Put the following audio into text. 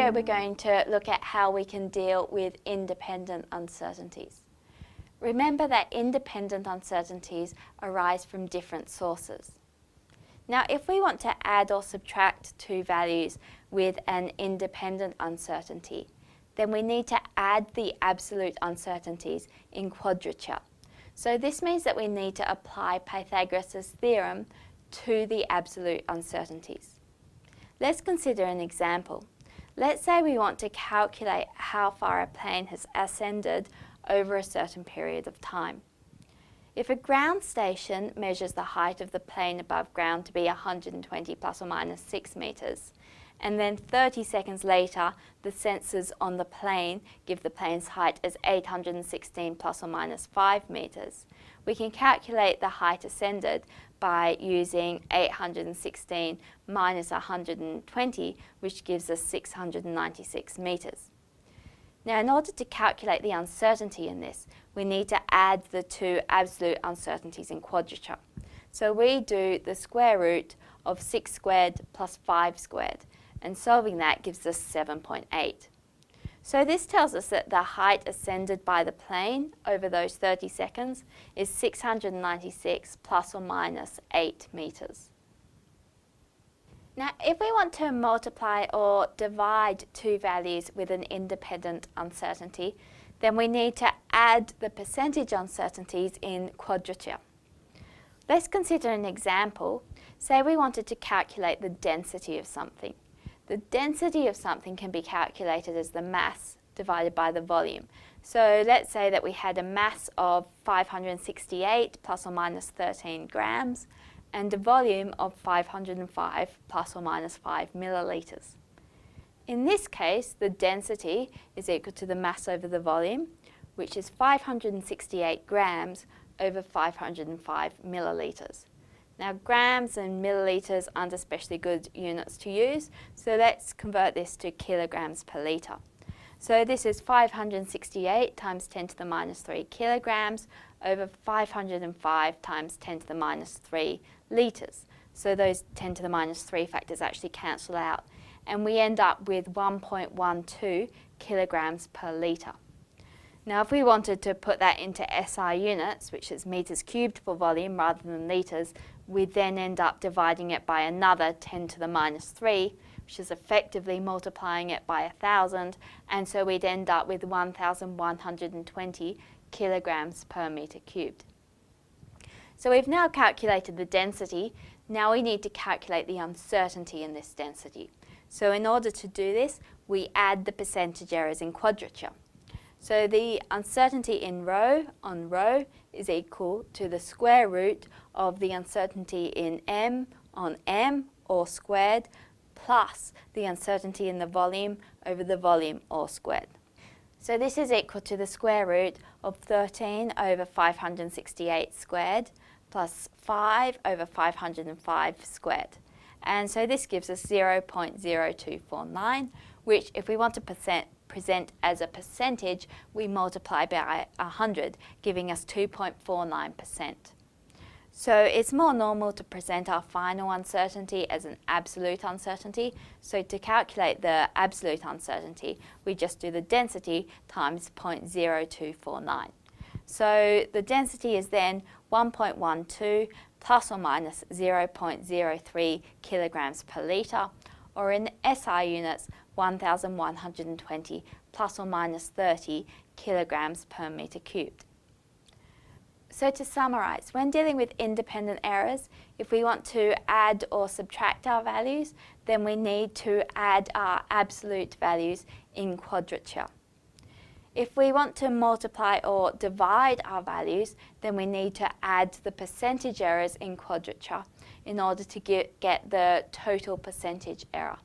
video we're going to look at how we can deal with independent uncertainties. Remember that independent uncertainties arise from different sources. Now, if we want to add or subtract two values with an independent uncertainty, then we need to add the absolute uncertainties in quadrature. So this means that we need to apply Pythagoras' theorem to the absolute uncertainties. Let's consider an example. Let's say we want to calculate how far a plane has ascended over a certain period of time. If a ground station measures the height of the plane above ground to be 120 plus or minus 6 meters, and then 30 seconds later the sensors on the plane give the plane's height as 816 plus or minus 5 meters, we can calculate the height ascended by using 816 minus 120, which gives us 696 meters. Now, in order to calculate the uncertainty in this, we need to add the two absolute uncertainties in quadrature. So we do the square root of 6 squared plus 5 squared, and solving that gives us 7.8. So this tells us that the height ascended by the plane over those 30 seconds is 696 plus or minus 8 meters. Now, if we want to multiply or divide two values with an independent uncertainty, then we need to add the percentage uncertainties in quadrature. Let's consider an example. Say we wanted to calculate the density of something. The density of something can be calculated as the mass divided by the volume. So let's say that we had a mass of 568 plus or minus 13 grams and a volume of 505 plus or minus 5 milliliters. In this case, the density is equal to the mass over the volume, which is 568 grams over 505 milliliters. Now, grams and milliliters aren't especially good units to use, so let's convert this to kilograms per litre. So this is 568 times 10 to the minus 3 kilograms over 505 times 10 to the minus 3 litres. So those 10 to the minus 3 factors actually cancel out, and we end up with 1.12 kilograms per litre. Now, if we wanted to put that into SI units, which is meters cubed for volume rather than litres, we then end up dividing it by another 10 to the minus 3, which is effectively multiplying it by 1,000, and so we'd end up with 1,120 kilograms per metre cubed. So we've now calculated the density. Now we need to calculate the uncertainty in this density. So in order to do this, we add the percentage errors in quadrature. So the uncertainty in rho on rho is equal to the square root of the uncertainty in m on m, all squared, plus the uncertainty in the volume over the volume, all squared. So this is equal to the square root of 13 over 568 squared plus 5 over 505 squared. And so this gives us 0.0249, which if we want to present as a percentage, we multiply by 100, giving us 2.49%. So it's more normal to present our final uncertainty as an absolute uncertainty. So to calculate the absolute uncertainty, we just do the density times 0.0249. So the density is then 1.12 plus or minus 0.03 kilograms per litre, or in SI units, 1,120 plus or minus 30 kilograms per metre cubed. So to summarise, when dealing with independent errors, if we want to add or subtract our values, then we need to add our absolute values in quadrature. If we want to multiply or divide our values, then we need to add the percentage errors in quadrature in order to get the total percentage error.